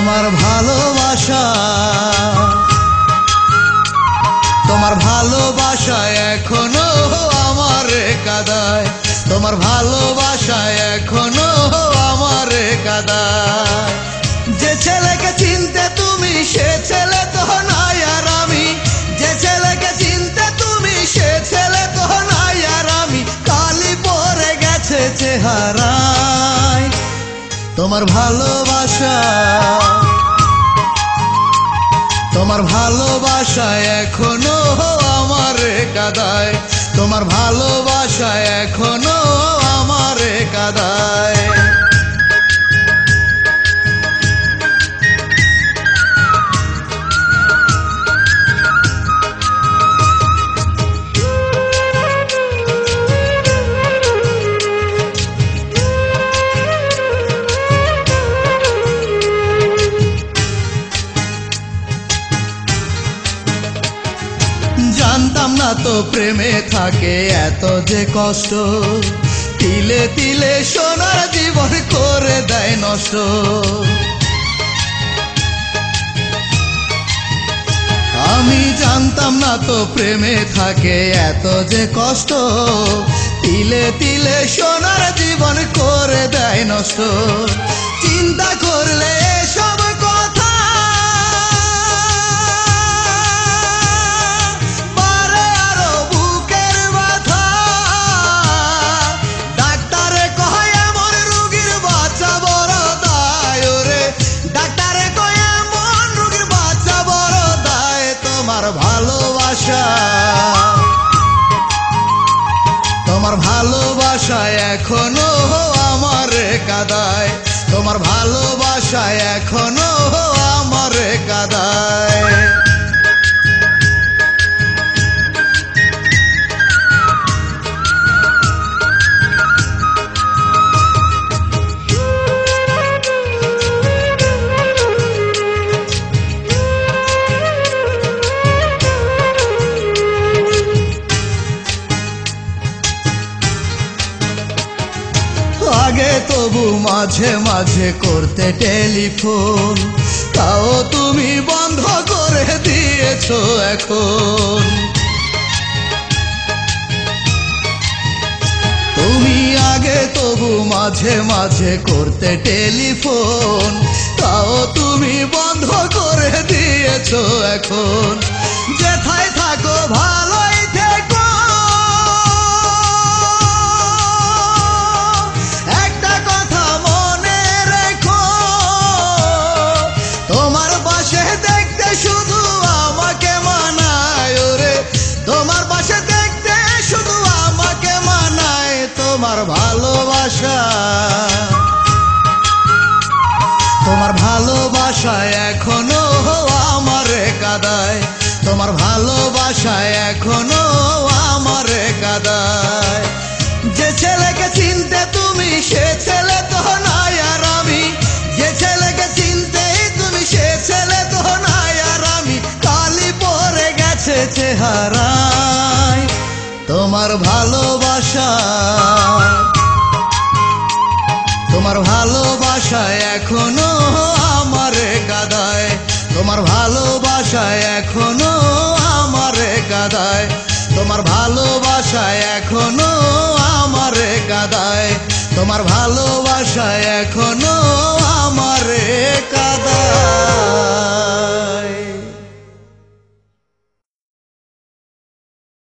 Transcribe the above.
তোমার ভালোবাসা, তোমার ভালোবাসা এখনো আমারে কাঁদায়, তোমার ভালোবাসা এখনো আমারে কাঁদায়। যে ছেলেকে চিনতে তুমি সে ছেলে তো নাই আর আমি, যে ছেলেকে চিনতে তুমি সে ছেলে তো নাই আর আমি, কালি পড়ে গেছে চেহারায়। তোমার ভালোবাসা, তোমার ভালোবাসা এখনো আমারে কাঁদায়, তোমার ভালোবাসা এখনো আমারে কাঁদায়। জানতাম না তো প্রেমে থাকে এত যে কষ্ট, তিলে তিলে সোনার জীবন করে দেয় নষ্ট। আমি জানতাম না তো প্রেমে থাকে এত যে কষ্ট, তিলে তিলে সোনার জীবন করে দেয় নষ্ট। চিন্তা করলে সব কথা ভালোবাসা, তোমার ভালোবাসা এখনো আমারে কাঁদায়, তোমার ভালোবাসা এখনো আমারে কাঁদায়। আগে তবু মাঝে মাঝে করতে টেলিফোন, তাও তুমি বন্ধ করে দিয়েছো এখন। তুমি আগে তবু মাঝে মাঝে করতে টেলিফোন, তাও তুমি বন্ধ করে দিয়েছো এখন। যেথায় থাকো ভালোই থেকো, শুধু আমাকে মানায় ওরে, তোমার পাশে দেখতে শুধু আমাকে মানায়। তোমার ভালোবাসা, তোমার ভালোবাসা এখনো আমারে কাঁদায়, তোমার ভালোবাসা এখনো আমারে কাঁদায়। যে ছেলেকে চিনতে তুমি সে ছেলে তো নাই আর আমি, যে ছেলেকে চিনতে তুমি সে ছেলে তো নাই আর আমি, কালি পড়ে গেছে চেহারায়। তোমার ভালোবাসা, তোমার ভালোবাসা এখনো আমারে কাঁদায়, তোমার ভালোবাসা এখনো আমারে কাঁদায়, তোমার ভালোবাসা এখনো আমারে কাঁদায়, তোমার ভালোবাসা এখনো